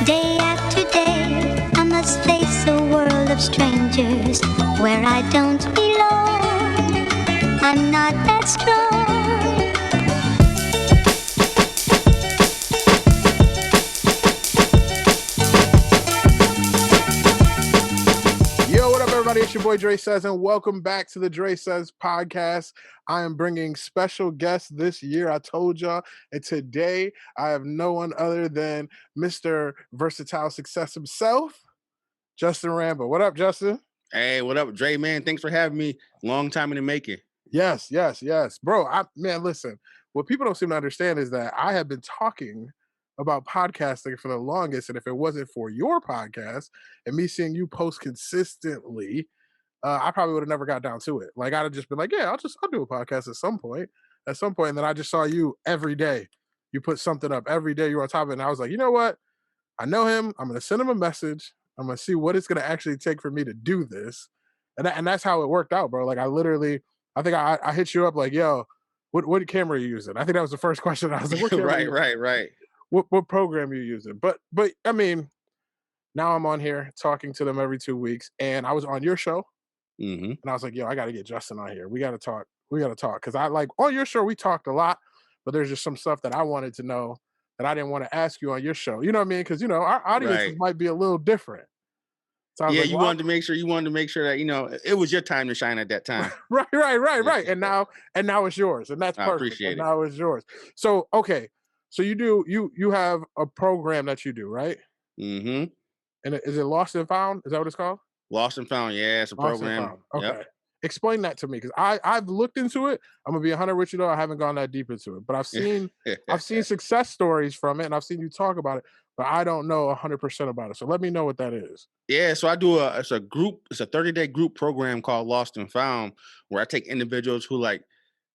Day after day, I must face a world of strangers where I don't belong. I'm not that strong. Yo, what up, everybody? It's your boy DreSays, and welcome back to the DreSays Podcast. I am bringing special guests this year. I told y'all, and today I have no one other than Mr. Versatile Success himself, Justin Rambo. What up, Justin? Hey, what up, Dre, man? Thanks for having me. Long time in the making. Yes. Bro, man, listen, what people don't seem to understand is that I have been talking about podcasting for the longest, and if it wasn't for your podcast and me seeing you post consistently, I probably would have never got down to it. Like, I'd have just been like, yeah, I'll do a podcast at some point. And then I just saw you every day. You put something up every day. You were on top of it. And I was like, you know what? I know him. I'm going to send him a message. I'm going to see what it's going to actually take for me to do this. And that's how it worked out, bro. Like, I think I hit you up like, yo, what camera are you using? I think that was the first question. I was like, what camera right. What program are you using? But I mean, now I'm on here talking to them every 2 weeks. And I was on your show. Mm-hmm. And I was like, yo, I got to get Justin on here. We got to talk. Because I like on your show, we talked a lot, but there's just some stuff that I wanted to know that I didn't want to ask you on your show. You know what I mean? Because, our audiences might be a little different. So I was yeah, like, you wanted to make sure that, it was your time to shine at that time. Right. And now it's yours. And that's perfect. I appreciate it. Now it's yours. So, okay. So you have a program that you do, right? Mm-hmm. And is it Lost and Found? Is that what it's called? Lost and Found, yeah, it's a program. Okay. Yep. Explain that to me, because I've looked into it. I'm gonna be 100 with you though. I haven't gone that deep into it, but I've seen success stories from it, and I've seen you talk about it, but I don't know 100% about it. So let me know what that is. Yeah, so I do it's a 30-day group program called Lost and Found, where I take individuals who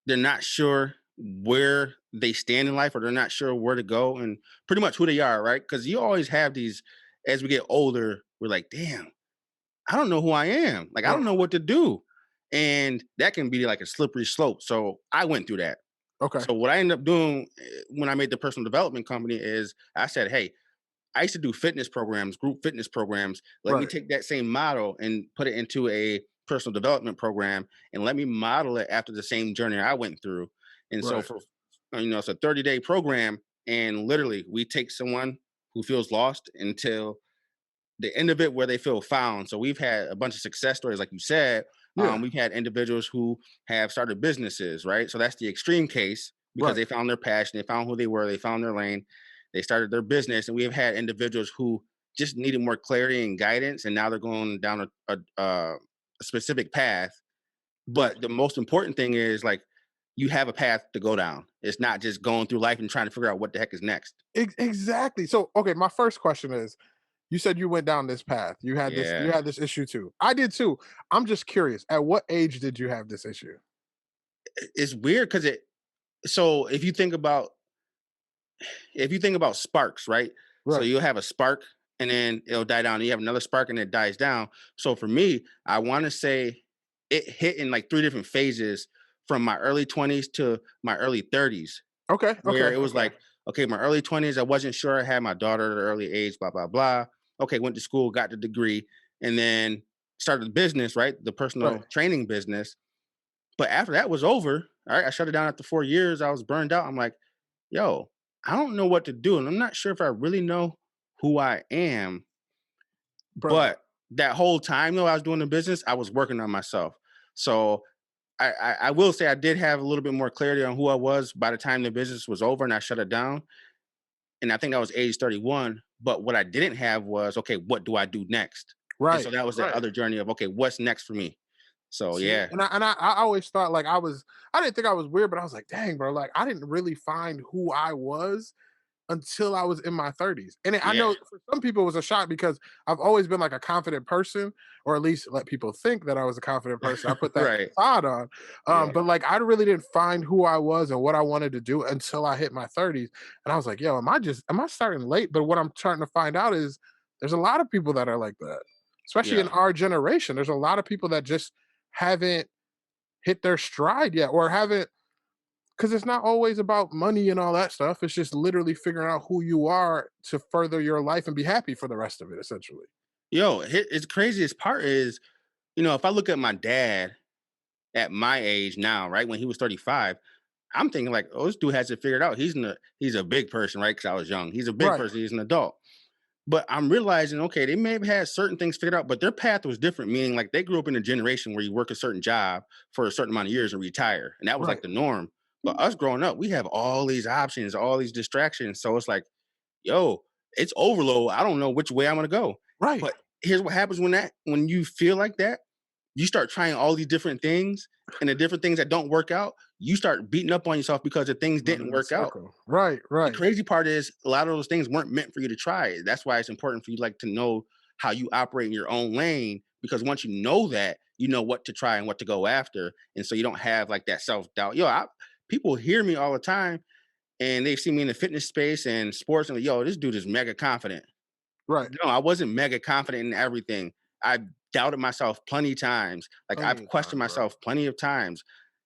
they're not sure where they stand in life, or they're not sure where to go, and pretty much who they are, right? Because you always have these, as we get older, we're like, damn, I don't know who I am. Like, I don't know what to do. And that can be like a slippery slope. So I went through that. Okay. So what I ended up doing when I made the personal development company is I said, hey, I used to do fitness programs, group fitness programs. Let me take that same model and put it into a personal development program, and let me model it after the same journey I went through. And so for, it's a 30-day program, and literally we take someone who feels lost until the end of it where they feel found. So we've had a bunch of success stories, like you said. We've had individuals who have started businesses, right? So that's the extreme case, because they found their passion, they found who they were, they found their lane, they started their business. And we have had individuals who just needed more clarity and guidance, and now they're going down a specific path. But the most important thing is, you have a path to go down. It's not just going through life and trying to figure out what the heck is next. Exactly. So, okay, my first question is, you said you went down this path. You had this issue too. I did too. I'm just curious. At what age did you have this issue? It's weird because so if you think about sparks, right? So you'll have a spark and then it'll die down. You have another spark and it dies down. So for me, I want to say it hit in 3 different phases, from my early 20s to my early 30s. Okay. Where it was my early 20s, I wasn't sure. I had my daughter at an early age, blah, blah, blah. Okay, went to school, got the degree, and then started the business, right? The personal training business. But after that was over, all right, I shut it down after 4 years. I was burned out. I'm like, yo, I don't know what to do. And I'm not sure if I really know who I am. But that whole time, though, I was doing the business, I was working on myself. So I will say I did have a little bit more clarity on who I was by the time the business was over and I shut it down. And I think that was age 31. But what I didn't have was, okay, what do I do next? Right. And so that was the other journey of, okay, what's next for me? So, yeah. And I always thought I didn't think I was weird, but I was like, dang, bro, I didn't really find who I was until I was in my 30s. And I know for some people it was a shock, because I've always been a confident person, or at least let people think that I was a confident person. I put that facade on. But I really didn't find who I was and what I wanted to do until I hit my 30s. And I was like, yo, am I starting late? But what I'm trying to find out is there's a lot of people that are like that, especially in our generation. There's a lot of people that just haven't hit their stride yet, or haven't Because it's not always about money and all that stuff. It's just literally figuring out who you are to further your life and be happy for the rest of it, essentially. Yo, it's craziest part is, if I look at my dad at my age now, right, when he was 35, I'm thinking like, oh, this dude has it figured out. He's a big person, right? Because I was young. He's a big Right. person. He's an adult. But I'm realizing, okay, they may have had certain things figured out, but their path was different. Meaning, like they grew up in a generation where you work a certain job for a certain amount of years and retire, and that was like Right. the norm. But us growing up, we have all these options, all these distractions. So it's like, yo, it's overload. I don't know which way I'm gonna go. Right. But here's what happens when you feel like that, you start trying all these different things, and the different things that don't work out, you start beating up on yourself because the things didn't work out. Right. The Right. crazy part is a lot of those things weren't meant for you to try. That's why it's important for you like to know how you operate in your own lane, because once you know that, you know what to try and what to go after. And so you don't have like that self-doubt. People hear me all the time and they've seen me in the fitness space and sports and like, yo, this dude is mega confident. Right. No, I wasn't mega confident in everything. I doubted myself plenty of times. Like Plenty I've of questioned times, bro. myself plenty of times.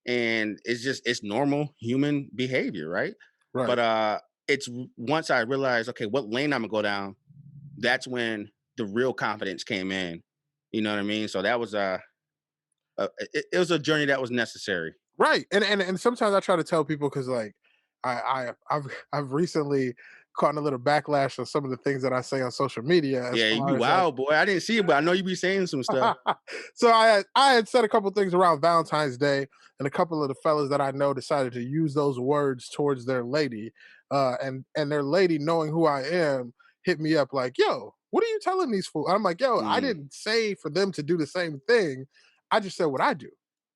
And it's normal human behavior, right? Right. But it's once I realized, okay, what lane I'm gonna go down, that's when the real confidence came in. You know what I mean? So that was it was a journey that was necessary. Right. And sometimes I try to tell people because like I've recently caught a little backlash on some of the things that I say on social media as Yeah, you far as like wow, boy. I didn't see it, but I know you be saying some stuff. so I had said a couple things around Valentine's Day, and a couple of the fellas that I know decided to use those words towards their lady, and their lady, knowing who I am, hit me up like, "Yo, what are you telling these fools?" I'm like, "Yo, I Mm, didn't say for them to do the same thing. I just said what I do.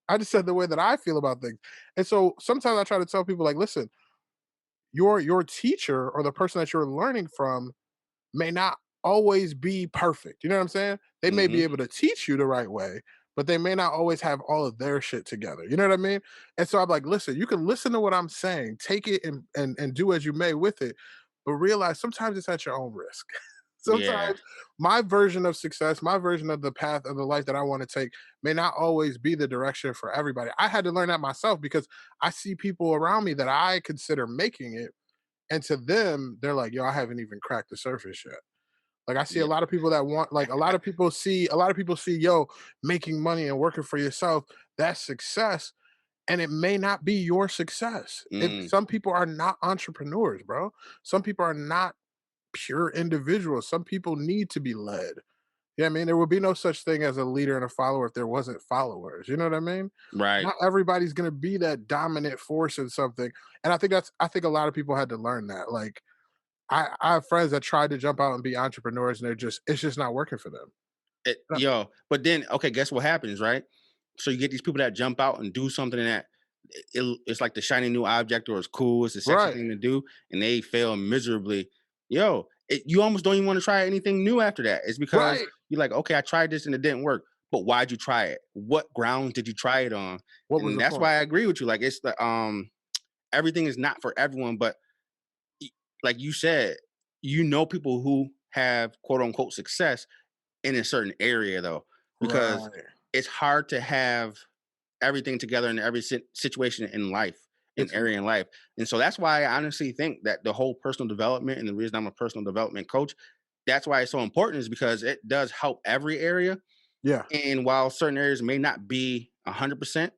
I just said the way that I feel about things." And so sometimes I try to tell people like, "Listen, your teacher or the person that you're learning from may not always be perfect. You know what I'm saying? They may be hmm. able to teach you the right way, but they may not always have all of their shit together. You know what I mean? And so I'm like, listen, you can listen to what I'm saying, take it and do as you may with it, but realize sometimes it's at your own risk. Yeah. Sometimes my version of success, my version of the path of the life that I want to take may not always be the direction for everybody. I had to learn that myself because I see people around me that I consider making it. And to them, they're like, yo, I haven't even cracked the surface yet. Like I see a Yeah. lot of people that want like a lot of people see yo making money and working for yourself, that's success, and it may not be your success. Mm, Some people are not entrepreneurs, bro. Some people are not pure individuals. Some people need to be led. Yeah, I mean, there would be no such thing as a leader and a follower if there wasn't followers. You know what I mean? right. Not everybody's gonna be that dominant force in something. And I think a lot of people had to learn that. Like I have friends that tried to jump out and be entrepreneurs and it's just not working for them. No. But then okay, guess what happens, right? So you get these people that jump out and do something that it's like the shiny new object, or it's cool, it's a sexy Right. thing to do, and they fail miserably. You almost don't even want to try anything new after that. It's because Right. you're like, okay, I tried this and it didn't work. But why'd you try it? What grounds did you try it on? What was And the that's point? why I agree with you. Like it's the everything is not for everyone, but y- like you said, people who have quote unquote success in a certain area though, because Right. it's hard to have everything together in every situation in life, in It's area in life. And so that's why I honestly think that the whole personal development, and the reason I'm a personal development coach, that's why it's so important, is because it does help every area. yeah. And while certain areas may not be 100%,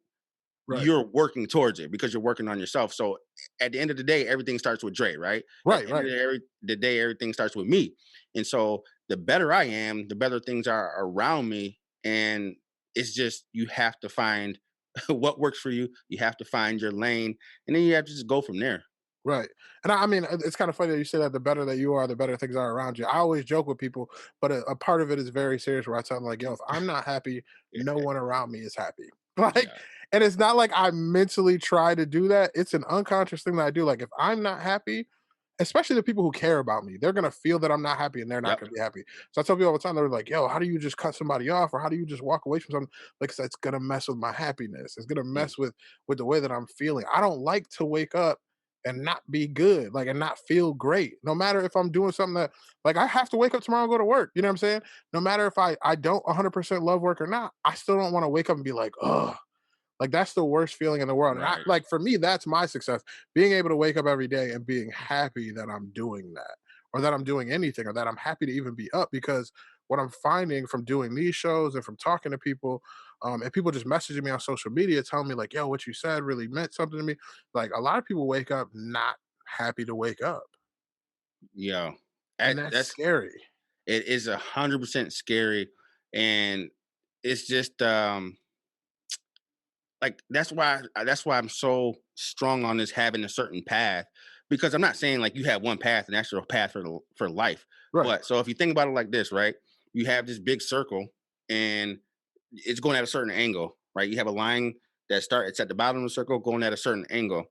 Right. you're working towards it because you're working on yourself. So at the end of the day, everything starts with Dre, right? At Right. the end of Right. the day, everything starts with me. And so the better I am, the better things are around me. And it's just, you have to find what works for you. You have to find your lane, and then you have to just go from there. Right. And I mean, it's kind of funny that you say that the better that you are, the better things are around you. I always joke with people, but a part of it is very serious where I tell them, like, yo, if I'm not happy, no one around me is happy. Like, Yeah. and it's not like I mentally try to do that. It's an unconscious thing that I do. Like, if I'm not happy, especially the people who care about me, they're gonna feel that I'm not happy and they're not Yep. gonna be happy. So I tell people all the time, they're like, yo, how do you just cut somebody off? Or how do you just walk away from something? Like, it's gonna mess with my happiness. It's gonna Mm. mess with the way that I'm feeling. I don't like to wake up and not be good, like, and not feel great. No matter if I'm doing something that, like, I have to wake up tomorrow and go to work. You know what I'm saying? No matter if I don't 100% love work or not, I still don't want to wake up and be like, oh, Like that's the worst feeling in the world. And Right. like for me, that's my success. Being able to wake up every day and being happy that I'm doing that, or that I'm doing anything, or that I'm happy to even be up. Because what I'm finding from doing these shows and from talking to people, and people just messaging me on social media, telling me like, "Yo, what you said really meant something to me." Like a lot of people wake up not happy to wake up, Yeah. and that's That's scary. it is 100% scary, and it's just like that's why I'm so strong on this having a certain path, because I'm not saying like you have one path and that's your path for life. Right, But so if you think about it like this, right? You have this big circle and it's going at a certain angle, right? You have a line it's at the bottom of the circle going at a certain angle.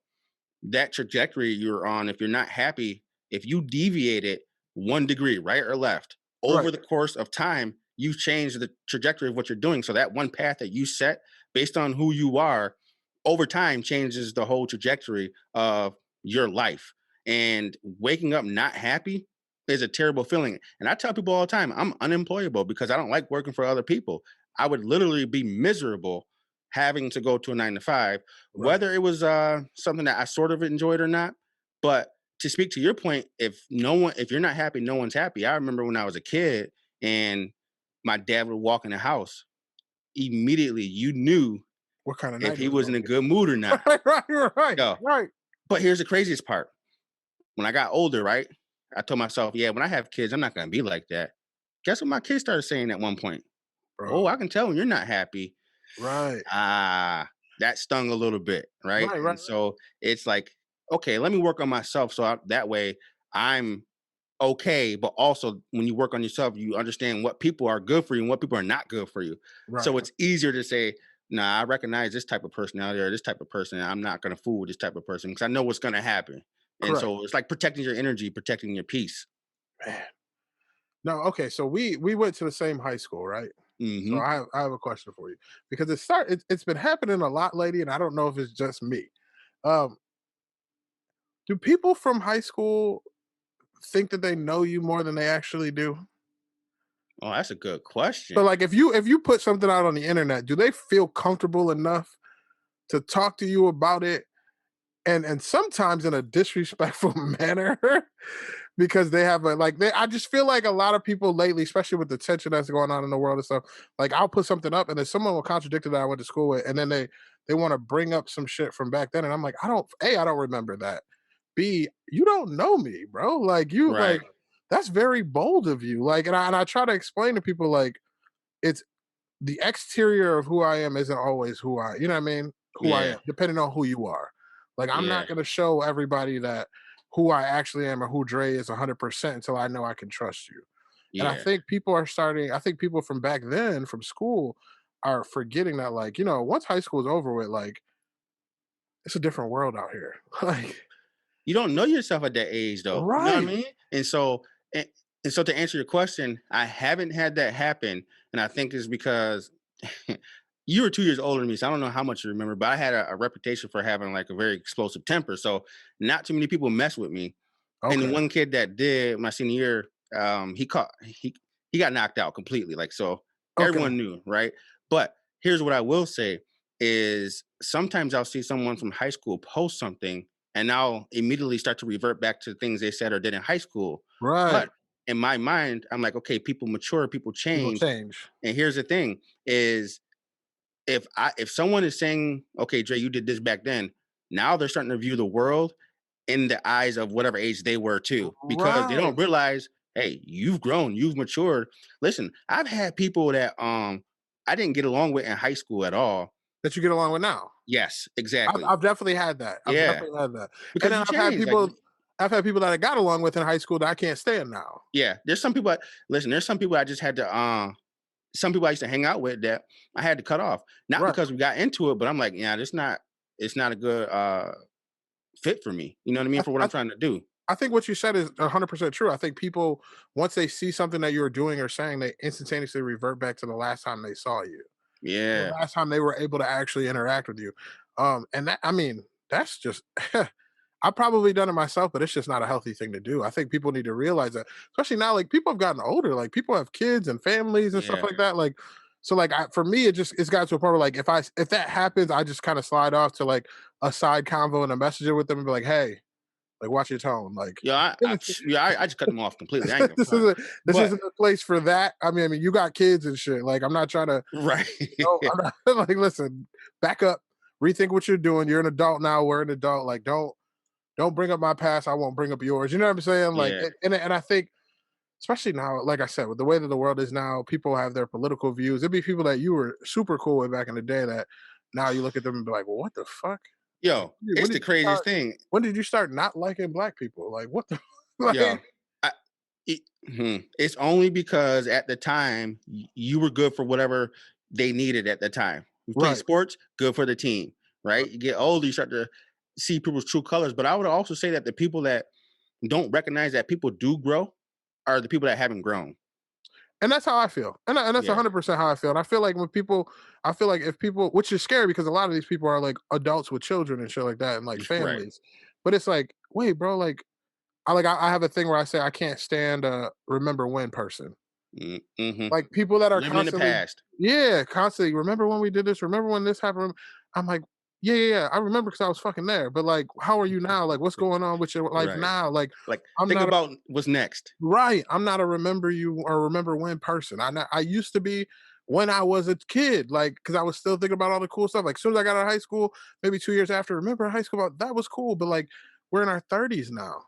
That trajectory you're on, if you're not happy, if you deviate it 1 degree, right or left, over right, the course of time, you change the trajectory of what you're doing. So that one path that you set based on who you are over time changes the whole trajectory of your life. And waking up not happy is a terrible feeling. And I tell people all the time, I'm unemployable because I don't like working for other people. I would literally be miserable having to go to a 9 to 5, right. whether it was something that I sort of enjoyed or not. But to speak to your point, if you're not happy, no one's happy. I remember when I was a kid and my dad would walk in the house, immediately you knew What kind of if night it he was was gonna in a be? good mood or not. Right, Yo, right. but here's the craziest part. When I got older, right? I told myself, yeah, when I have kids, I'm not gonna be like that. Guess what my kids started saying at one point? Oh, I Bro. can tell when you're not happy. Right, Ah, that stung a little bit, right? right, right, And so it's like, okay, let me work on myself so that way I'm okay. But also, when you work on yourself, you understand what people are good for you and what people are not good for you. So right. it's easier to say, nah, I recognize this type of personality or this type of person. And I'm not going to fool with this type of person because I know what's going to happen. And Correct. so it's like protecting your energy, protecting your peace. Man. No, okay. So we went to the same high school, right? So Hmm. I have a question for you because it's been happening a lot lately, and I don't know if it's just me. Um, do people from high school think that they know you more than they actually do? Oh, that's a good So question. like if you put something out on the internet, do they feel comfortable enough to talk to you about it, and sometimes in a disrespectful manner because they have a like they I just feel like a lot of people lately, especially with the tension that's going on in the world and stuff, like I'll put something up and then someone will contradict it that I went to school with, and then they want to bring up some shit from back then, and I'm like, I don't remember that. B, you don't know me, bro. Like you Right. like that's very bold of you. Like, and I try to explain to people like it's the exterior of who I am isn't always who you know what I mean? Who I Yeah. am, depending on who you are. Like I'm Yeah. not gonna show everybody that who I actually am or who Dre is 100% until I know I can trust you. And Yeah. I think people from back then from school are forgetting that, like, once high school is over with, like, it's a different world out here. Like, You don't know yourself at that age though. You know what I right. mean? And, and so to answer your question, I haven't had that happen. And I think it's because you were 2 years older than me. So I don't know how much you remember, but I had a reputation for having like a very explosive temper. So not too many people mess with me. And the Okay. one kid that did my senior year, he got knocked out completely. Like so Okay. everyone knew, right? But here's what I will say is sometimes I'll see someone from high school post something and I'll immediately start to revert back to things they said or did in high school. Right. But in my mind, I'm like, okay, people mature, people People change. change. And here's the thing is if someone is saying, okay, Dre, you did this back then, now they're starting to view the world in the eyes of whatever age they were too, because they Right. don't realize, hey, you've grown, you've matured. Listen, I've had people that I didn't get along with in high school at all. That you get along with now. Yes, I've exactly. I've definitely had that. I've Yeah, definitely had that. And because then you change. Like, I've had people that I got along with in high school that I can't stand now. yeah, there's some people. Listen, there's some people I just had to. Some people I used to hang out with that I had to cut off, not Right. because we got into it, but I'm like, yeah, it's not. It's not a good fit for me. You know what I mean? I For what I'm I trying to do. I think what you said is 100% true. I think people, once they see something that you're doing or saying, they instantaneously revert back to the last time they saw you, the Yeah, last time they were able to actually interact with you. And that, I mean, that's just, I've probably done it myself, but it's just not a healthy thing to do. I think people need to realize that, especially now, like people have gotten older, like people have kids and families and stuff yeah, like that. Like So like for me, it's got to a point where like if that happens, I just kind of slide off to like a side convo and a messenger with them and be like, hey, like watch your tone. Like I just cut them off completely. I ain't gonna this front. isn't this But isn't a place for that. I mean, you got kids and shit. Like I'm not trying to right. I'm not like listen, back up, rethink what you're doing. You're an adult now. We're an adult. Like don't bring up my past. I won't bring up yours. You know what I'm saying? Like Yeah. and I think especially now, like I said, with the way that the world is now, people have their political views. There'd be people that you were super cool with back in the day that now you look at them and be like, well, what the fuck? Yo, it's the craziest thing. When did you start not liking black people? Like, what the like, Yo, it's only because at the time you were good for whatever they needed at the time. You play Right. sports, good for the team, right? You get older, you start to see people's true colors. But I would also say that the people that don't recognize that people do grow are the people that haven't grown. And that's how I feel. And that's Yeah. 100% how I feel. And I feel like I feel like if people, which is scary because a lot of these people are like adults with children and shit like that and like Right. families. But it's like, wait, bro, like I have a thing where I say I can't stand a remember when person. Mm-hmm. Like people that are living in the past. Yeah, constantly. Remember when we did this? Remember when this happened? I'm like, yeah. I remember because I was fucking there. But like, how are you now? Like, what's going on with your life Right. now? Like, I'm think not about what's next. right. I'm not a remember you or remember when person. I used to be when I was a kid, like because I was still thinking about all the cool stuff. Like, as soon as I got out of high school, maybe 2 years after, remember high school? That was cool. But like, we're in our 30s now.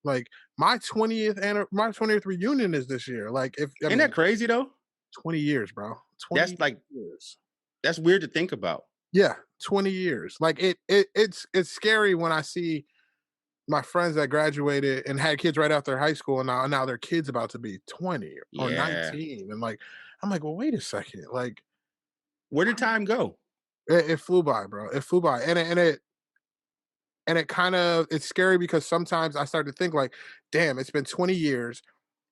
Like my 20th reunion is this year. Like Isn't that crazy though? 20 years, bro. 20 that's like years. That's weird to think about. Yeah, 20 years. Like it's scary when I see my friends that graduated and had kids right after high school and now their kids about to be 20 or 19. And like I'm like, well, wait a second. Like where did time go? It flew by, bro. It flew by. And it kind of it's scary because sometimes I start to think like, damn, it's been 20 years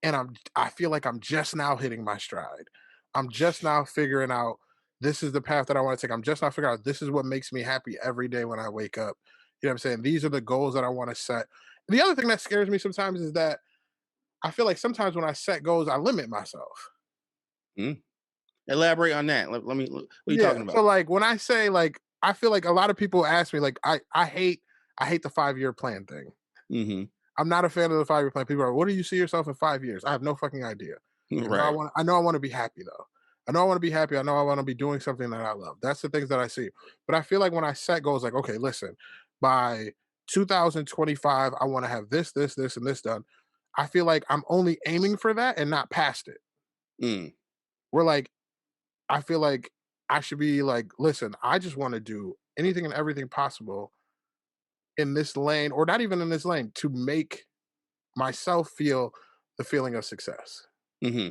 and I feel like I'm just now hitting my stride. I'm just now figuring out this is the path that I want to take. I'm just now figuring out this is what makes me happy every day when I wake up. You know what I'm saying? These are the goals that I want to set. And the other thing that scares me sometimes is that I feel like sometimes when I set goals, I limit myself. Elaborate on that. Let me. What are you talking about? So like when I say like, I feel like a lot of people ask me like, I hate the 5-year plan thing. Mm-hmm. I'm not a fan of the 5-year plan. People are, what do you see yourself in 5 years? I have no fucking idea. Right. I know I want to be happy though. I know I want to be happy. I know I want to be doing something that I love. That's the things that I see. But I feel like when I set goals, like, okay, listen, by 2025, I want to have this, and this done. I feel like I'm only aiming for that and not past it. We're like, I feel like I should be like, listen, I just want to do anything and everything possible in this lane, or not even in this lane, to make myself feel the feeling of success. Mm-hmm.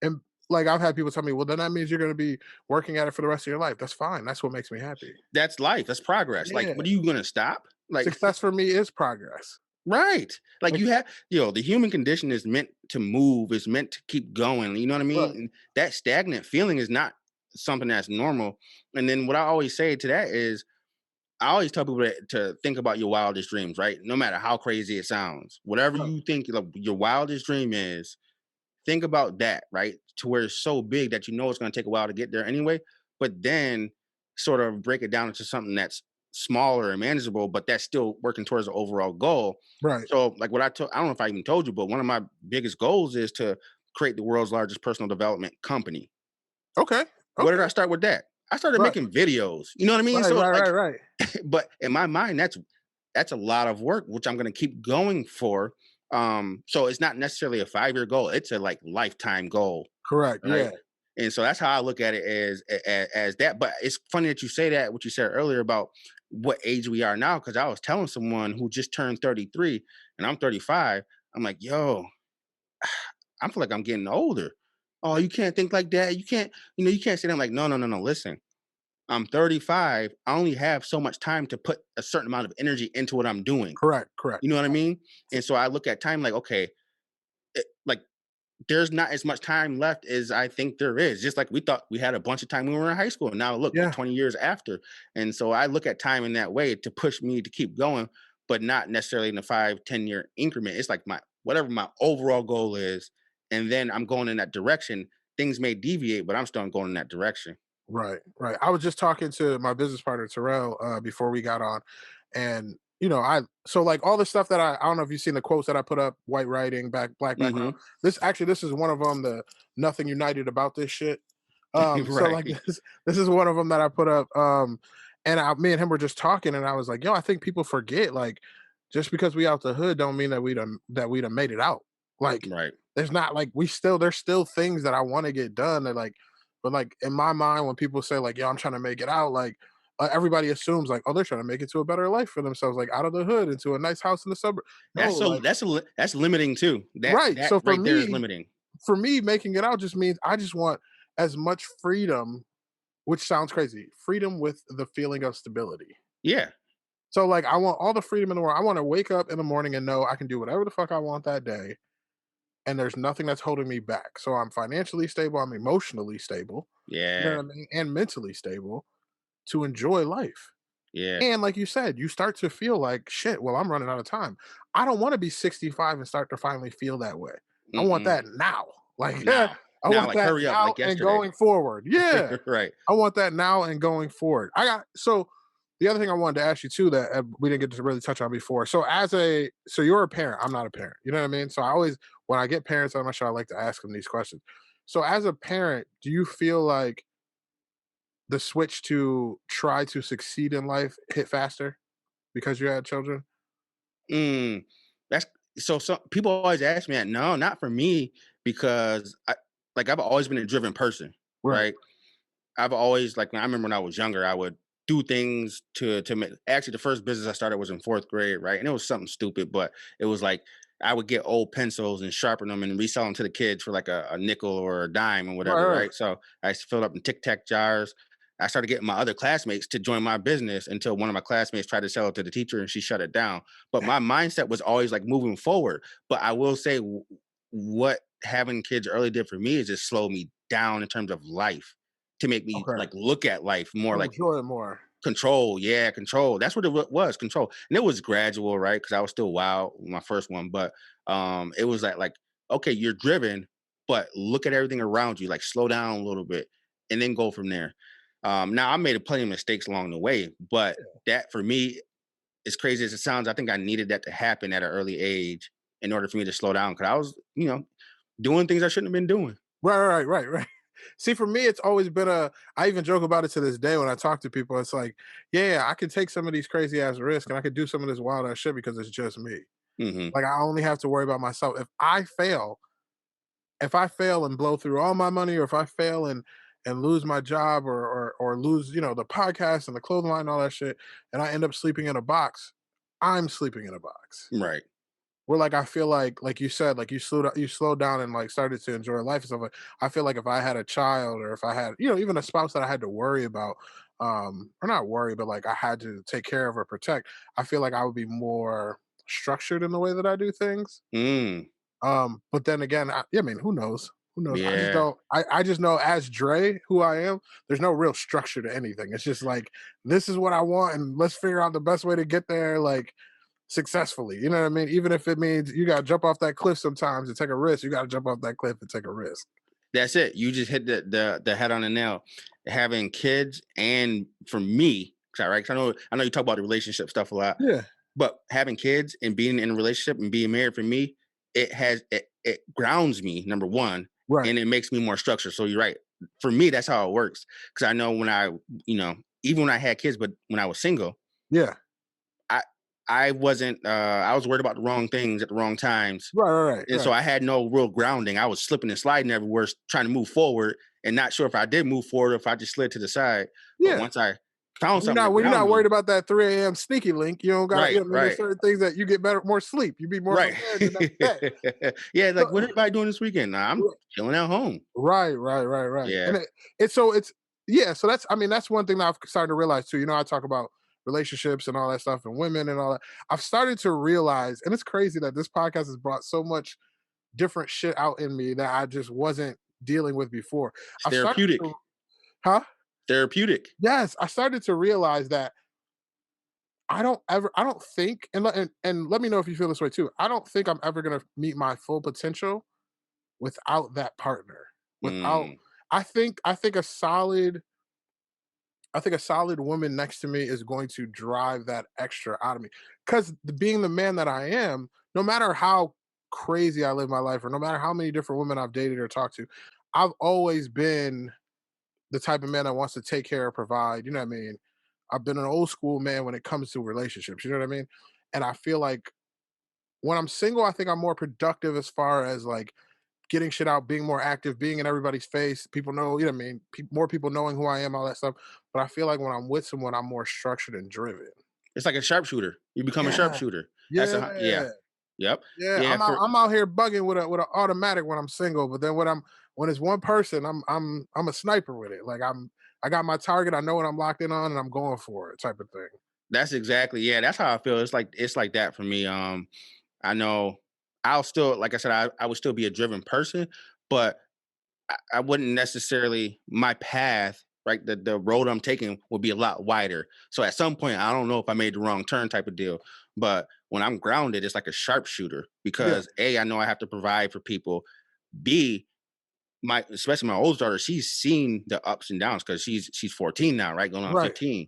And like I've had people tell me, well, then that means you're going to be working at it for the rest of your life. That's fine. That's what makes me happy. That's life. That's progress. Yeah. Like, what are you going to stop? Like success for me is progress. Right. Like you have, the human condition is meant to move, is meant to keep going. You know what I mean? Right. And that stagnant feeling is not something that's normal. And then what I always say to that is, I always tell people to think about your wildest dreams, right? No matter how crazy it sounds, whatever you think your wildest dream is, think about that, right? To where it's so big that you know it's going to take a while to get there anyway, but then sort of break it down into something that's smaller and manageable, but that's still working towards the overall goal. Right. So like I don't know if I even told you, but one of my biggest goals is to create the world's largest personal development company. Okay. Where did I start with that? I started making videos. You know what I mean? Right. But in my mind, that's a lot of work, which I'm going to keep going for. So it's not necessarily a 5-year goal; it's a lifetime goal. Correct. Right? Yeah. And so that's how I look at it as that. But it's funny that you say that, what you said earlier about what age we are now, because I was telling someone who just turned 33 and I'm 35. I'm like, yo, I feel like I'm getting older. Oh, you can't think like that. You can't say that. I'm like, no. Listen, I'm 35. I only have so much time to put a certain amount of energy into what I'm doing. Correct. You know what I mean? And so I look at time like, okay, there's not as much time left as I think there is. Just like we thought we had a bunch of time when we were in high school. And now look, 20 years after. And so I look at time in that way to push me to keep going, but not necessarily in a 5-10 year increment. It's like whatever my overall goal is. And then I'm going in that direction. things may deviate, but I'm still going in that direction. Right, right. I was just talking to my business partner Terrell before we got on, and I so like all the stuff that I don't know if you've seen the quotes that I put up, white writing, black background. Hmm. This is one of them. The nothing united about this shit. So Right. like this is one of them that I put up. And me and him were just talking, and I was like, yo, I think people forget like just because we out the hood don't mean that we done made it out. Like Right. there's not like there's still things that I want to get done that like but like in my mind, when people say like, "Yo, I'm trying to make it out," like everybody assumes like, "Oh, they're trying to make it to a better life for themselves, like out of the hood into a nice house in the suburb." No, That's so like that's limiting too. That right. that So right there is limiting. for me, making it out just means I just want as much freedom, which sounds crazy, freedom with the feeling of stability. Yeah. So like, I want all the freedom in the world. I want to wake up in the morning and know I can do whatever the fuck I want that day, and there's nothing that's holding me back. So I'm financially stable. I'm emotionally stable. You know Yeah. what I mean? And mentally stable to enjoy life. Yeah. And like you said, you start to feel like shit. Well, I'm running out of time. I don't want to be 65 and start to finally feel that way. I want Mm-mm. that now. Like, Now. I Now, want like that hurry up, now like and yesterday. going forward. Yeah. Right. I want that now and going forward. So the other thing I wanted to ask you too that we didn't get to really touch on before. So you're a parent. I'm not a parent. You know what I mean? So when I get parents on my show, I like to ask them these questions. So as a parent, do you feel like the switch to try to succeed in life hit faster because you had children? Mm, that's so. Some people always ask me that. No, not for me, because I've always been a driven person, Right. right? I've always I remember when I was younger, I would do things to make. Actually, the first business I started was in fourth grade, right? And it was something stupid, but it was like I would get old pencils and sharpen them and resell them to the kids for like a nickel or a dime and Right, whatever, right. right? So I used to fill it up in Tic Tac jars. I started getting my other classmates to join my business until one of my classmates tried to sell it to the teacher and she shut it down. But my mindset was always like moving forward. But I will say, what having kids early did for me is just slow me down in terms of life, to make me Okay. like look at life more To like enjoy it more. control. Yeah, control. That's what it was, control. And it was gradual, right? Because I was still wild with my first one, but it was like okay, you're driven, but look at everything around you, like slow down a little bit, and then go from there. Now I made plenty of mistakes along the way, but that for me, as crazy as it sounds, I think I needed that to happen at an early age in order for me to slow down, because I was, doing things I shouldn't have been doing. Right. See, for me, it's always been I even joke about it to this day when I talk to people. It's like, yeah, I can take some of these crazy ass risks and I could do some of this wild ass shit because it's just me. Hmm. Like I only have to worry about myself. If I fail and blow through all my money, or if I fail and lose my job or lose, the podcast and the clothing line and all that shit, and I end up sleeping in a box, I'm sleeping in a box. Right. Where like I feel like you said, like you slowed down and like started to enjoy life and stuff. Like I feel like if I had a child or if I had, even a spouse that I had to worry about, or not worry, but like I had to take care of or protect, I feel like I would be more structured in the way that I do things. Mm, But then again, I mean, who knows? Who knows? I just yeah. don't. I just know as Dre, who I am. There's no real structure to anything. It's just like this is what I want, and let's figure out the best way to get there, like successfully. You know what I mean? Even if it means you got to jump off that cliff sometimes and take a risk, you got to jump off that cliff and take a risk. That's it. You just hit the head on the nail. Having kids, and for me, right? 'Cause I know you talk about the relationship stuff a lot, Yeah. but having kids and being in a relationship and being married, for me, it grounds me, number one, Right. and it makes me more structured. So you're right. For me, that's how it works. Because I know when even when I had kids, but when I was single, Yeah. I I wasn't. I was worried about the wrong things at the wrong times, and so Right. I had no real grounding. I was slipping and sliding everywhere, trying to move forward, and not sure if I did move forward or if I just slid to the side. But Yeah. once I found When you're something to not when you're ground not worried me, about that 3 a.m. sneaky link, you don't got. right, I mean, there's right, certain things that you get more sleep. You be more right. prepared the next day. Yeah, So, like what everybody doing this weekend? Nah, I'm chilling at home. right. Yeah. And it's yeah. So that's one thing that I've started to realize too. I talk about relationships and all that stuff and women and all that. I've started to realize, and it's crazy that this podcast has brought so much different shit out in me that I just wasn't dealing with before. It's I've started therapeutic. to, huh? Therapeutic. Yes, I started to realize that I don't think, and let me know if you feel this way too. I don't think I'm ever gonna meet my full potential without that partner. without. Mm. I think a solid woman next to me is going to drive that extra out of me. Because being the man that I am, no matter how crazy I live my life, or no matter how many different women I've dated or talked to, I've always been the type of man that wants to take care of, provide. You know what I mean? I've been an old school man when it comes to relationships. You know what I mean? And I feel like when I'm single, I think I'm more productive as far as like getting shit out, being more active, being in everybody's face. People know, you know what I mean? More people knowing who I am, all that stuff. But I feel like when I'm with someone, I'm more structured and driven. It's like a sharpshooter. You become a Yeah. sharpshooter. Yeah. Yeah. Yep. Yeah. Yeah. I'm out here bugging with an automatic when I'm single, but then when it's one person, I'm a sniper with it. Like I got my target, I know what I'm locked in on, and I'm going for it, type of thing. That's exactly, yeah, that's how I feel. It's like that for me. I know I'll still, like I said, I would still be a driven person, but I wouldn't necessarily, my path, right? The road I'm taking would be a lot wider. So at some point, I don't know if I made the wrong turn type of deal. But when I'm grounded, it's like a sharpshooter Yeah. because A, I know I have to provide for people. B, especially my oldest daughter, she's seen the ups and downs because she's 14 now, right? Going on Right. 15.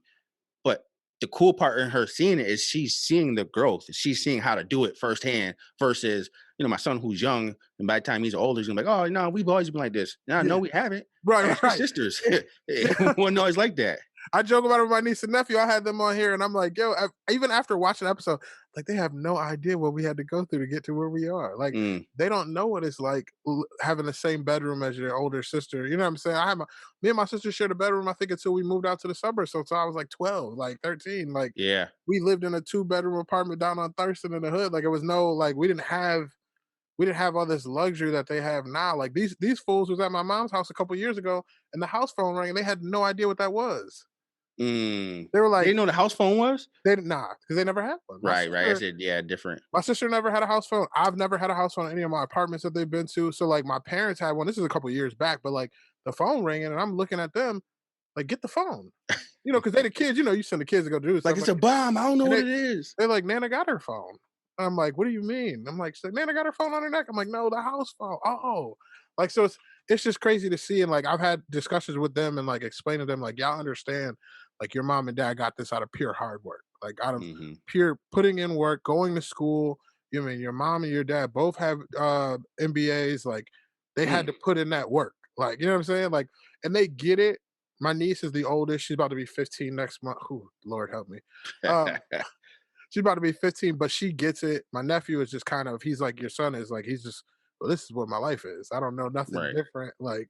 But the cool part in her seeing it is she's seeing the growth. She's seeing how to do it firsthand versus, my son who's young, and by the time he's older, he's gonna be like, oh, no, we've always been like this. No, Yeah. we haven't. Right, Ask your right. sisters. It wasn't always like that. I joke about it with my niece and nephew. I had them on here, and I'm like, yo, even after watching the episode, like they have no idea what we had to go through to get to where we are. Like Mm, they don't know what it's like having the same bedroom as your older sister. You know what I'm saying? Me and my sister shared a bedroom, I think, until we moved out to the suburbs. So I was like 12, like 13. Like yeah. we lived in a 2-bedroom apartment down on Thurston in the hood. Like it was no, like we didn't have all this luxury that they have now. Like these fools was at my mom's house a couple years ago, and the house phone rang, and they had no idea what that was. Mm. They were They like, didn't know the house phone was? they nah, because they never had one. Right. That's it. Yeah, different. My sister never had a house phone. I've never had a house phone in any of my apartments that they've been to. So like my parents had one. This is a couple years back, but like the phone ringing, and I'm looking at them like, get the phone. Because they the kids. You send the kids to go do Like stuff. it's a bomb. I don't know and what it is. They're like, Nana got her phone. I'm like, what do you mean? I'm like, so Nana got her phone on her neck. I'm like, no, the house phone. Oh, like so it's just crazy to see. And like I've had discussions with them and like explain to them like, y'all understand, like your mom and dad got this out of pure hard work, like out of Hmm. pure putting in work, going to school. You mean your mom and your dad both have MBAs, like they had to put in that work. Like, you know what I'm saying? Like, and they get it. My niece is the oldest. She's about to be 15 next month. Ooh, Lord help me. Um, she's about to be 15, but she gets it. My nephew is just kind of, he's like your son is like, he's just, well, this is what my life is. I don't know nothing Right. different. Like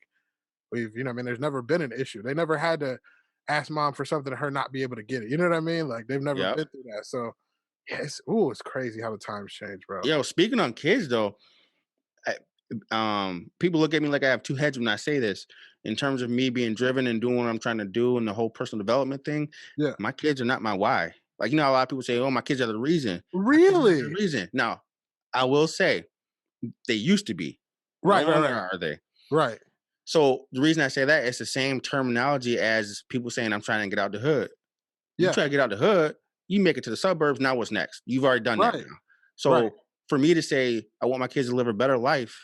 what I mean, there's never been an issue. They never had to ask mom for something and her not be able to get it. You know what I mean? Like they've never Yep. been through that. So yeah, it's crazy how the times change, bro. Yo, speaking on kids though, people look at me like I have two heads when I say this. In terms of me being driven and doing what I'm trying to do and the whole personal development thing, Yeah. my kids are not my why. Like, a lot of people say, oh, my kids are the reason. Really? The reason. Now, I will say they used to be. Right, No right, longer right. are they? Right. So the reason I say that, it's the same terminology as people saying I'm trying to get out the hood. You Yeah. try to get out the hood, you make it to the suburbs. Now what's next? You've already done that Right. now. So Right. for me to say I want my kids to live a better life,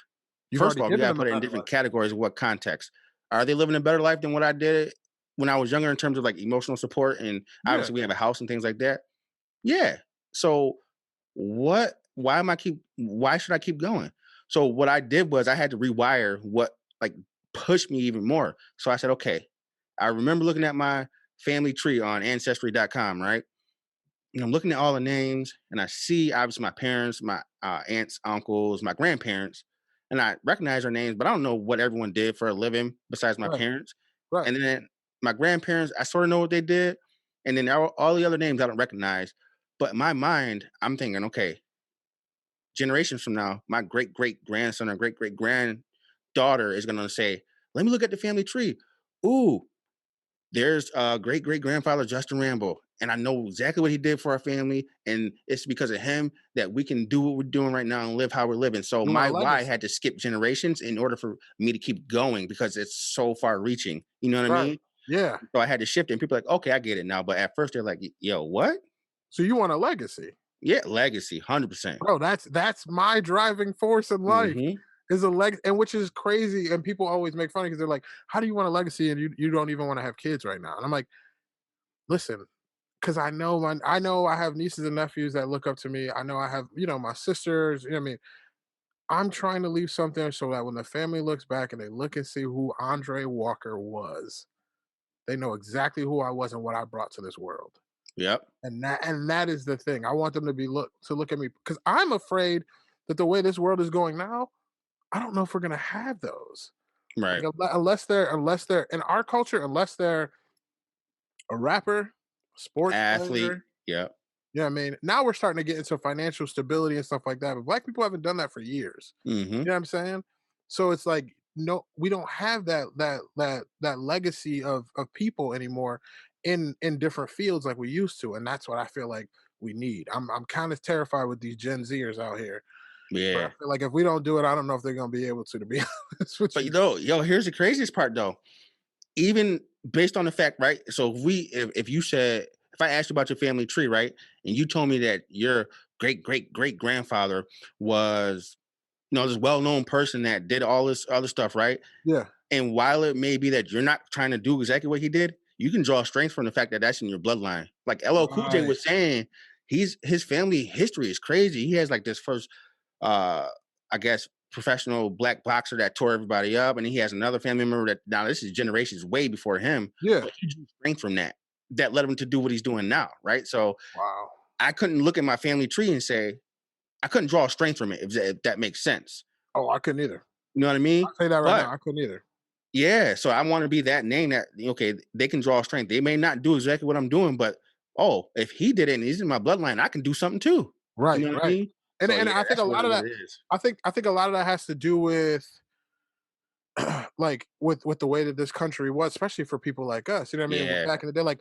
You've first of already all, we given gotta them a put it in better different life. categories of what context. Are they living a better life than what I did when I was younger in terms of like emotional support? And Yeah. obviously we have a house and things like that. Yeah. So why should I keep going? So what I did was I had to rewire what like pushed me even more. So I said, okay, I remember looking at my family tree on ancestry.com, right? And I'm looking at all the names and I see obviously my parents, my aunts, uncles, my grandparents, and I recognize their names, but I don't know what everyone did for a living besides my Right. parents. Right. And then my grandparents, I sort of know what they did. And then all the other names I don't recognize. But in my mind, I'm thinking, okay, generations from now, my great great grandson or great great granddaughter is going to say, let me look at the family tree. Ooh, there's great great grandfather Justin Rambo. And I know exactly what he did for our family. And it's because of him that we can do what we're doing right now and live how we're living. So You want my a why legacy. had to skip generations in order for me to keep going because it's so far reaching. You know what I Right. mean? Yeah. So I had to shift it. And people are like, okay, I get it now. But at first they're like, yo, what? So you want a legacy. Yeah, legacy, 100%. Bro, that's my driving force in life. Mm-hmm. is a leg, and which is crazy. And people always make fun because they're like, "How do you want a legacy and you don't even want to have kids right now?" And I'm like, "Listen, because I know I have nieces and nephews that look up to me. I know I have my sisters. You know what I mean? I'm trying to leave something so that when the family looks back and they look and see who Andre Walker was, they know exactly who I was and what I brought to this world. Yep. And that is the thing. I want them to look at me because I'm afraid that the way this world is going now, I don't know if we're gonna have those. Like Right. unless they're in our culture, unless they're a rapper, sports Athlete. player. Yep. You know what I mean? Now we're starting to get into financial stability and stuff like that. But black people haven't done that for years. Mm-hmm. You know what I'm saying? So it's like, no, we don't have that legacy of people anymore in different fields like we used to. And that's what I feel like we need. I'm kind of terrified with these Gen Zers out here. But I Yeah. feel like if we don't do it, I don't know if they're gonna be able to be honest with But you. here's the craziest part though. Even based on the fact, right? So if you said, if I asked you about your family tree, right, and you told me that your great grandfather was, this well-known person that did all this other stuff, right? Yeah. And while it may be that you're not trying to do exactly what he did, you can draw strength from the fact that that's in your bloodline. Like LL Cool J Right. was saying, his family history is crazy. He has like this first, uh, I guess, professional black boxer that tore everybody up, and he has another family member that, now this is generations way before him, Yeah. but he drew strength from that led him to do what he's doing now, right? So Wow. I couldn't look at my family tree and say I couldn't draw strength from it, if that makes sense. Oh, I couldn't either. You know what I mean? I'll tell you that right now. But I couldn't either. yeah, so I want to be that name that, okay, they can draw strength. They may not do exactly what I'm doing, but if he did it and he's in my bloodline, I can do something too. You Right, know what I right. mean? And So and yeah, I think a that's lot really of what that it is. I think a lot of that has to do with like with the way that this country was, especially for people like us. You know what I mean? Yeah, Back in the day, like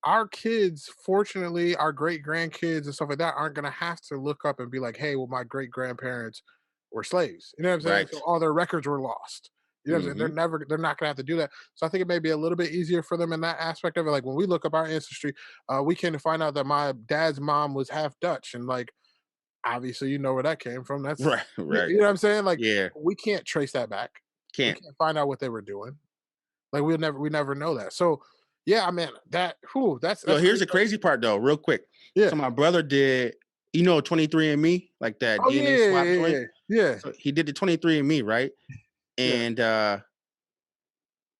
our kids, fortunately, our great grandkids and stuff like that aren't gonna have to look up and be like, hey, well, my great grandparents were slaves. You know what I'm saying? right. So all their records were lost. You know what I'm saying? Hmm. They're not gonna have to do that. So I think it may be a little bit easier for them in that aspect of it. Like when we look up our ancestry, we can find out that my dad's mom was half Dutch, and like obviously you know where that came from. That's Right, you right. know what I'm saying? Like Yeah, we can't trace that back. We can't. can't find out what they were doing. Like we never know that. So yeah, I mean that's Here's crazy. the crazy part though, real quick. Yeah. So my brother did, 23andMe, like that Oh yeah, DNA yeah, swap yeah, joint. yeah. Yeah. So he did the 23andMe, right? Yeah. And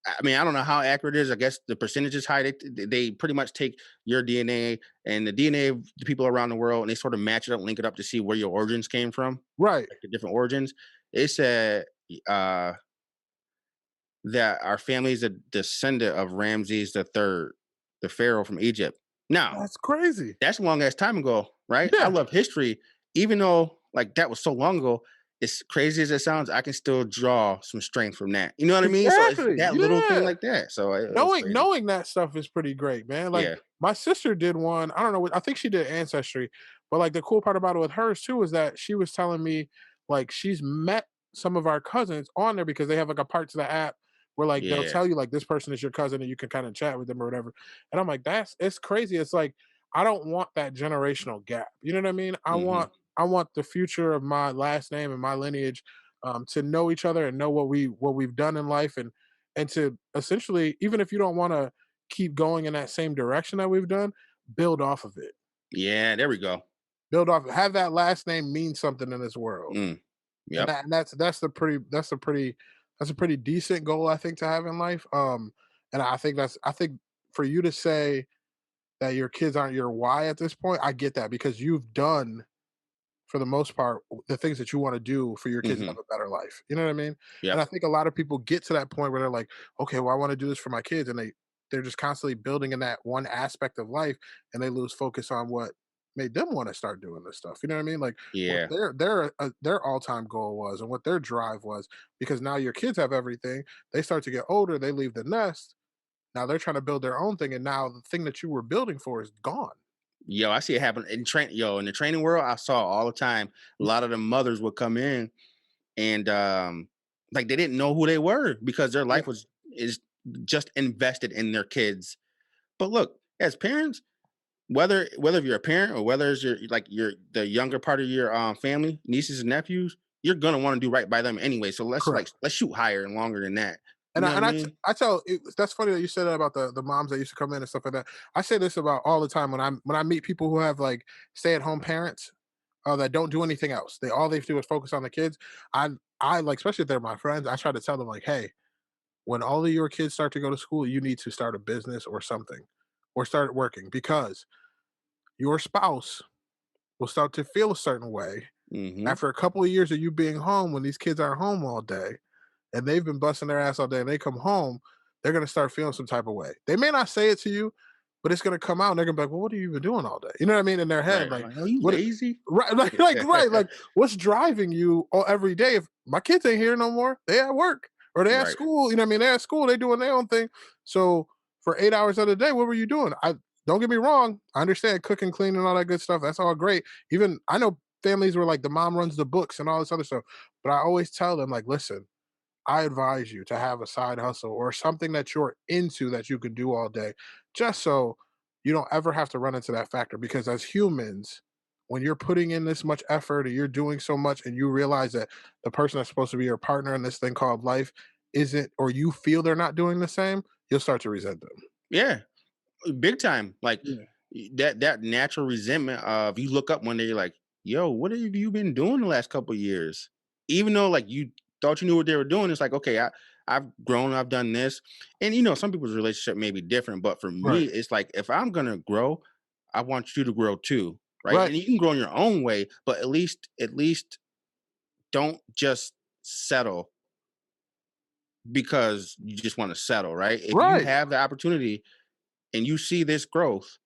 I mean, I don't know how accurate it is. I guess the percentage is high. They pretty much take your DNA and the DNA of the people around the world, and they sort of match it up, link it up to see where your origins came from, Right. like the different origins. It said uh, that our family is a descendant of Ramses III, the pharaoh from Egypt. Now, That's crazy. that's a long ass time ago, right? I Yeah. love history, even though like that was so long ago. As crazy as it sounds, I can still draw some strength from that. You know what I mean? So it's Exactly. that little thing Yeah. like that. So it's Knowing crazy. knowing that stuff is pretty great, man. Like Yeah. my sister did one. I don't know. I think she did ancestry, but like the cool part about it with hers too is that she was telling me like she's met some of our cousins on there because they have like a part to the app where like they'll Yeah. tell you like this person is your cousin and you can kind of chat with them or whatever. And I'm like, it's crazy. It's like I don't want that generational gap. You know what I mean? I Hmm. want I want the future of my last name and my lineage to know each other and know what we've done in life and to essentially, even if you don't want to keep going in that same direction that we've done, build off of it. Yeah, there we go. Build off, have that last name mean something in this world. Mm. And Yep. that's a pretty decent goal I think to have in life. And I think for you to say that your kids aren't your why at this point, I get that because you've done for the most part, the things that you want to do for your kids to Hmm. have a better life. You know what I mean? And I Yep. think a lot of people get to that point where they're like, okay, well, I want to do this for my kids, and they're just constantly building in that one aspect of life, and they lose focus on what made them want to start doing this stuff. You know what I mean? Like what Yeah. their all time goal was, and what their drive was. Because now your kids have everything. They start to get older. They leave the nest. Now they're trying to build their own thing, and now the thing that you were building for is gone. Yo, I see it happen in in the training world. I saw all the time. A lot of the mothers would come in and like they didn't know who they were because their Yeah, life is just invested in their kids. But look, as parents, whether you're a parent or whether it's your the younger part of your family, nieces and nephews, you're gonna want to do right by them anyway. So let's Correct. let's shoot higher and longer than that. You And know what I I mean? tell that's funny that you said that about the moms that used to come in and stuff like that. I say this about all the time when I meet people who have like stay at home parents that don't do anything else. All they do is focus on the kids. I like, especially if they're my friends, I try to tell them like, hey, when all of your kids start to go to school, you need to start a business or something, or start working, because your spouse will start to feel a certain way Mm-hmm. after a couple of years of you being home when these kids are home all day and they've been busting their ass all day and they come home, they're going to start feeling some type of way. They may not say it to you, but it's going to come out and they're going to be like, well, what have you been doing all day? You know what I mean? In their head, Right. like, Are you what, lazy? right, right. Like, what's driving you all, every day? If my kids ain't here no more, they at work or they at Right. school, you know what I mean? They're at school, they doing their own thing. So for 8 hours of the day, what were you doing? Don't get me wrong. I understand cooking, cleaning, all that good stuff. That's all great. Even I know families where like the mom runs the books and all this other stuff, but I always tell them like, listen, I advise you to have a side hustle or something that you're into that you can do all day, just so you don't ever have to run into that factor. Because as humans, when you're putting in this much effort and you're doing so much and you realize that the person that's supposed to be your partner in this thing called life isn't, or you feel they're not doing the same, you'll start to resent them. Yeah. Big time. Like Yeah. that natural resentment of you look up one day, you're like, yo, what have you been doing the last couple of years? Even though like you thought you knew what they were doing, it's like, okay, I've grown, I've done this. And some people's relationship may be different, but for me, Right. it's like if I'm gonna grow, I want you to grow too. Right. Right. And you can grow in your own way, but at least don't just settle because you just want to settle, right? If you Right. have the opportunity and you see this growth,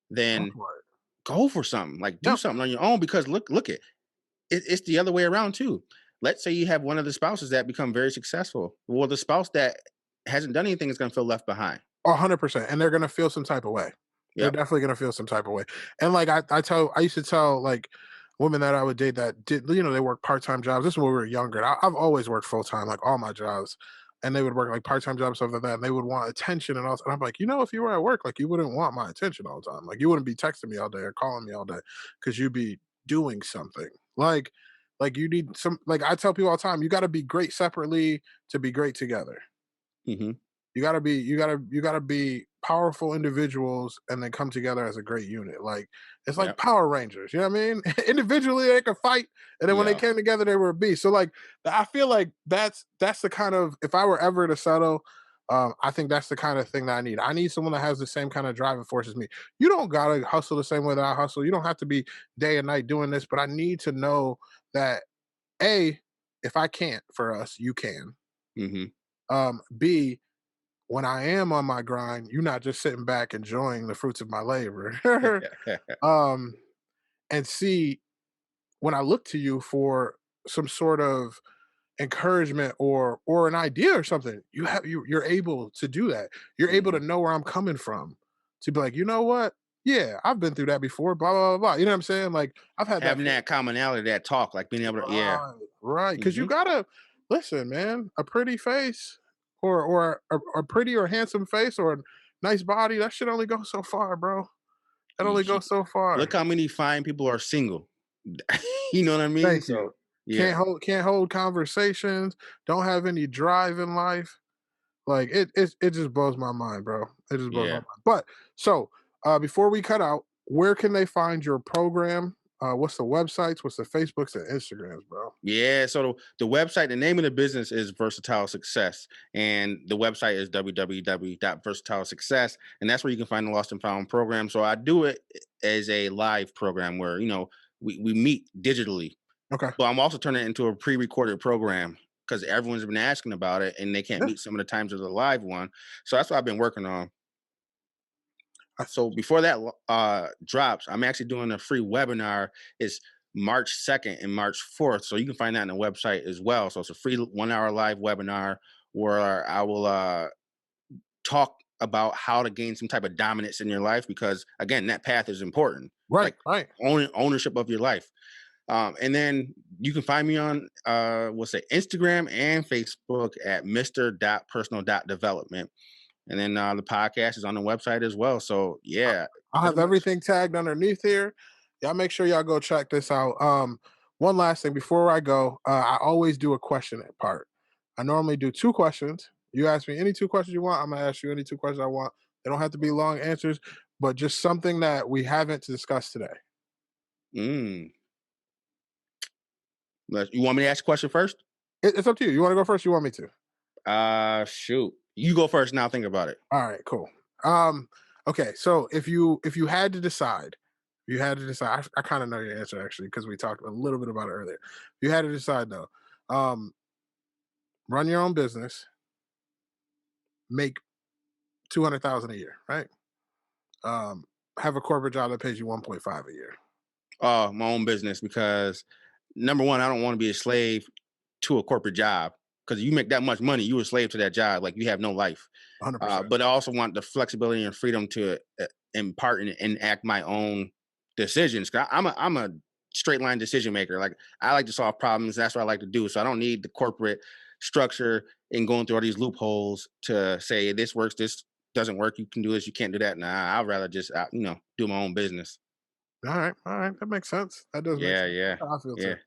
Go then for it. go for something. Like do Yep. something on your own, because look it's the other way around too. Let's say you have one of the spouses that become very successful. Well, the spouse that hasn't done anything is going to feel left behind. 100%. And they're gonna feel some type of way. They're Yep. definitely gonna feel some type of way. And like I used to tell like women that I would date that did, they work part-time jobs. This is when we were younger. And I've always worked full-time, like all my jobs. And they would work like part-time jobs, stuff like that. And they would want attention and all. And I'm like, if you were at work, like you wouldn't want my attention all the time. Like you wouldn't be texting me all day or calling me all day because you'd be doing something. Like you need some, like I tell people all the time, you gotta be great separately to be great together. Mm-hmm. You gotta be powerful individuals and then come together as a great unit. Like it's like Yep. Power Rangers. You know what I mean? Individually they could fight, and then when they Yeah. came together, they were a beast. So like I feel like that's the kind of, if I were ever to settle, I think that's the kind of thing that I need. I need someone that has the same kind of driving force as me. You don't gotta hustle the same way that I hustle. You don't have to be day and night doing this, but I need to know that A, if I can't for us, you can. Mm-hmm. B, when I am on my grind, you're not just sitting back enjoying the fruits of my labor. um, and C, when I look to you for some sort of encouragement or an idea or something, you're able to do that. You're able to Mm-hmm. know where I'm coming from. To be like, you know what? Yeah, I've been through that before. Blah blah blah. Blah. You know what I'm saying? Like I've had that. Having that commonality, that talk, like being able to, yeah. Right, right. Because you Mm-hmm. gotta listen, man. A pretty face, or a pretty or handsome face, or a nice body. That should only go so far, bro. That only goes so Look far. how many fine people are single. You know what I mean? Thank you. So yeah. Can't hold conversations. Don't have any drive in life. Like it just blows my mind, bro. It just blows my Yeah. mind. But so before we cut out, where can they find your program? What's the websites? What's the Facebooks and Instagrams, bro? Yeah. So the website, the name of the business is Versatile Success. And the website is www.versatilesuccess. And that's where you can find the Lost and Found program. So I do it as a live program where, we meet digitally. Okay. But I'm also turning it into a pre-recorded program because everyone's been asking about it and they can't Yeah. meet some of the times of the live one. So that's what I've been working on. I- So before that drops, I'm actually doing a free webinar. It's March 2nd and March 4th. So you can find that on the website as well. So it's a free 1 hour live webinar where I will talk about how to gain some type of dominance in your life, because again, that path is important. Right, Like right. ownership of your life. And then you can find me on Instagram and Facebook at mr.personal.development. And then the podcast is on the website as well. So yeah, I'll pretty have much. everything tagged underneath here. Y'all make sure y'all go check this out. one last thing before I go. I always do a question part. I normally do 2 questions. You ask me any 2 questions you want, I'm gonna ask you any 2 questions I want. They don't have to be long answers, but just something that we haven't discussed today. Mm. You want me to ask a question first? It's up to you. You want to go first? You want me to? Shoot. You go first. Now think about it. All right, cool. Okay, so if you had to decide, I kind of know your answer actually because we talked a little bit about it earlier. If you had to decide though, um, run your own business, make 200,000 a year, right? Have a corporate job that pays you 1.5 a year. My own business, because number one, I don't want to be a slave to a corporate job, because you make that much money, you a slave to that job, like you have no life. 100%. But I also want the flexibility and freedom to impart and enact my own decisions. I'm a straight line decision maker. Like, I like to solve problems. That's what I like to do. So I don't need the corporate structure and going through all these loopholes to say this works, this doesn't work. You can do this, you can't do that. Nah, I'd rather just do my own business. All right, that makes sense. That does make Yeah, sense. yeah, That's how I feel yeah. too.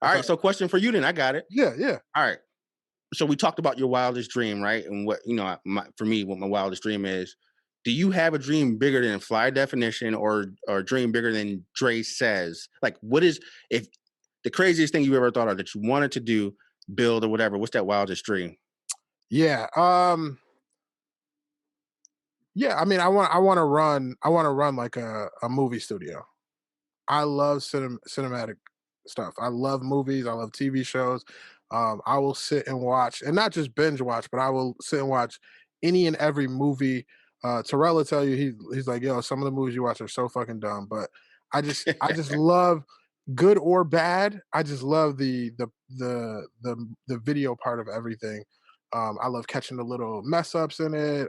All right. So question for you then. I got it. Yeah. All right. So we talked about your wildest dream, right? And what, for me, what my wildest dream is. Do you have a dream bigger than Fly Definition, or a dream bigger than DreSays? Like, what is, if the craziest thing you ever thought of that you wanted to do, build, or whatever? What's that wildest dream? Yeah. Yeah, I mean, I want to run like a movie studio. I love cinematic stuff. I love movies. I love TV shows. I will sit and watch, and not just binge watch, but I will sit and watch any and every movie. Terrell will tell you he's like, yo, some of the movies you watch are so fucking dumb, but I just love, good or bad. I just love the video part of everything. I love catching the little mess ups in it.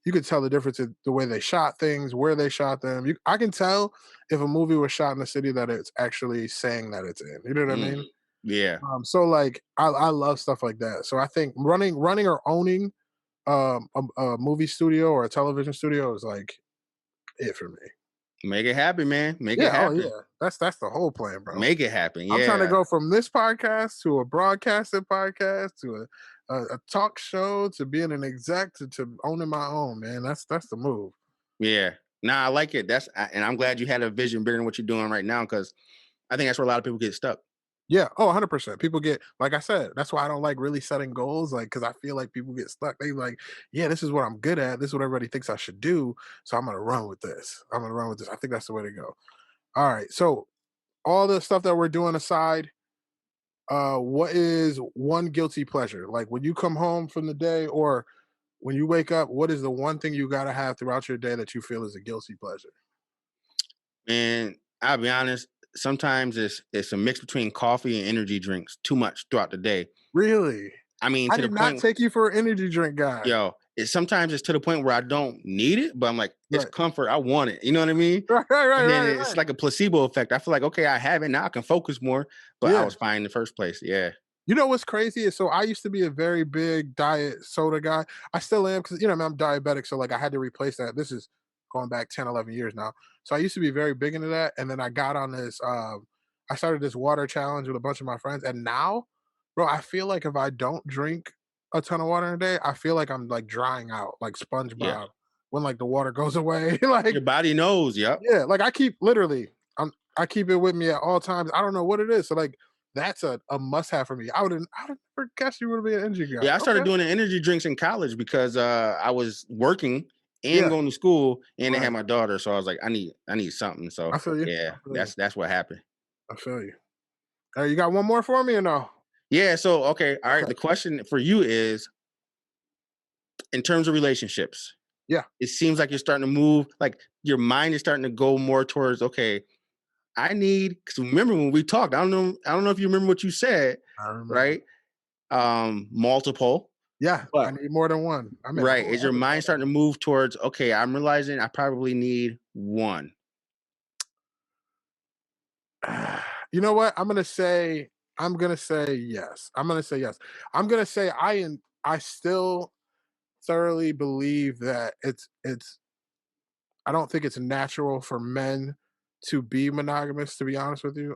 You could tell the difference in the way they shot things, where they shot them. I can tell if a movie was shot in a city that it's actually saying that it's in. You know what I mean? Yeah. So like I love stuff like that. So I think running or owning a movie studio or a television studio is like it for me. Make it happen, man. Make it Yeah, oh happen. yeah. That's the whole plan, bro. Make it happen. I'm trying to Yeah. go from this podcast to a broadcasted podcast to a talk show to being an exec to owning my own, man. That's the move. Yeah. Nah, I like it. And I'm glad you had a vision bigger than what you're doing right now, because I think that's where a lot of people get stuck. Yeah. Oh, 100%. People get, like I said, that's why I don't like really setting goals. Like, cause I feel like people get stuck. They like, yeah, this is what I'm good at. This is what everybody thinks I should do. So I'm going to run with this. I think that's the way to go. All right. So all the stuff that we're doing aside, what is one guilty pleasure? Like when you come home from the day or when you wake up, what is the one thing you got to have throughout your day that you feel is a guilty pleasure? And I'll be honest, sometimes it's a mix between coffee and energy drinks, too much throughout the day. Really? I mean, I to the did not point, take you for an energy drink guy. sometimes it's to the point where I don't need it, but I'm like, it's Right. comfort. I want it. You know what I mean? And then it's Right. like a placebo effect. I feel like, okay, I have it now. I can focus more, but I Yeah. was fine in the first place. Yeah. You know what's crazy is, so I used to be a very big diet soda guy. I still am because, I'm diabetic. So like I had to replace that. This is going back 10, 11 years now. So I used to be very big into that. And then I got on this, I started this water challenge with a bunch of my friends. And now, bro, I feel like if I don't drink a ton of water in a day, I feel like I'm like drying out like Yeah. SpongeBob when like the water goes away. Like, Your body knows. Yep. yeah, like I keep literally, I keep it with me at all times. I don't know what it is. So like that's a must have for me. I would never guess you would be an energy guy. Yeah. I started Okay. doing the energy drinks in college because I was working and Yeah. going to school, and I had Right. my daughter. So I was like, I need something. So I feel you. yeah, I feel you. that's what happened. I feel you. Hey, you got one more for me or no? Yeah. So okay. All right. Okay. The question for you is, in terms of relationships, Yeah. it seems like you're starting to move, like your mind is starting to go more towards, okay, because remember when we talked, I don't know if you remember what you said, I remember. right? Multiple, Yeah, I but need more than one. I mean, a right, whole is your mind starting to move towards, okay, I'm realizing I probably need one? You know what? I'm gonna say yes. I'm gonna say yes. I'm gonna say I still thoroughly believe that it's I don't think it's natural for men to be monogamous, to be honest with you.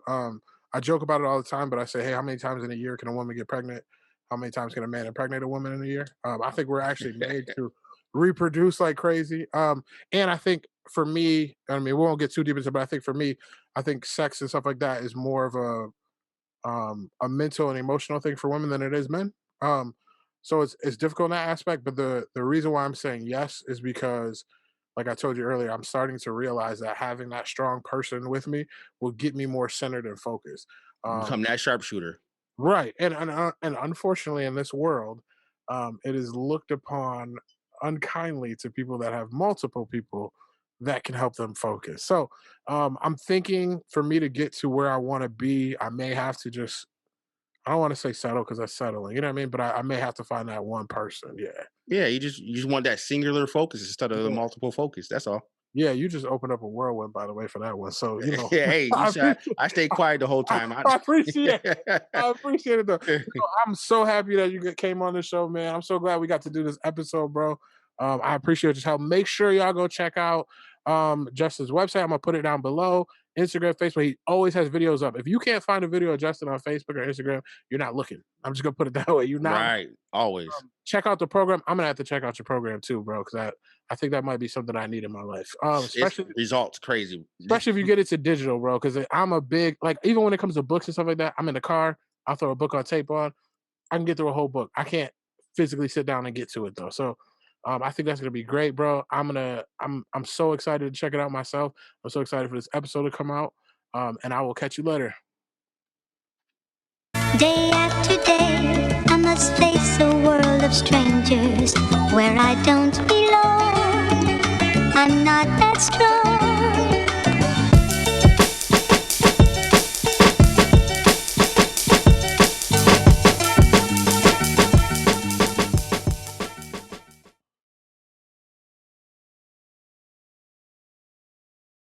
I joke about it all the time, but I say, hey, how many times in a year can a woman get pregnant? How many times can a man impregnate a woman in a year? I think we're actually made to reproduce like crazy. And I think for me, I mean, we won't get too deep into it, but I think for me, I think sex and stuff like that is more of a mental and emotional thing for women than it is men. So it's difficult in that aspect. But the reason why I'm saying yes is because, like I told you earlier, I'm starting to realize that having that strong person with me will get me more centered and focused. Become that sharpshooter. Right, and unfortunately, in this world, it is looked upon unkindly to people that have multiple people that can help them focus. So, I'm thinking for me to get to where I want to be, I may have to just I don't want to say settle because that's settling, you know what I mean? But I may have to find that one person. Yeah, Yeah, you just want that singular focus instead of the yeah, multiple focus. That's all. yeah. You just opened up a whirlwind, by the way, for that one. So Yeah, hey, you I see, I, appreciate, I stayed quiet the whole time. I appreciate I appreciate it though. I'm so happy that came on the show, man. I'm so glad we got to do this episode, bro. I appreciate your help. Make sure y'all go check out Justin's website. I'm gonna put it down below. Instagram, Facebook. He always has videos up. If you can't find a video of Justin on Facebook or Instagram, you're not looking. I'm just gonna put it that way. You're not. Right, always. Check out the program. I'm gonna have to check out your program too, bro, because I think that might be something I need in my life. It's Especially results crazy. especially if you get it to digital, bro. Because I'm a big like even when it comes to books and stuff like that. I'm in the car. I'll throw a book on tape on. I can get through a whole book. I can't physically sit down and get to it though. So I think that's gonna be great, bro. I'm so excited to check it out myself. I'm so excited for this episode to come out. And I will catch you later. Day after day, I must face a world of strangers where I don't belong. I'm not that strong.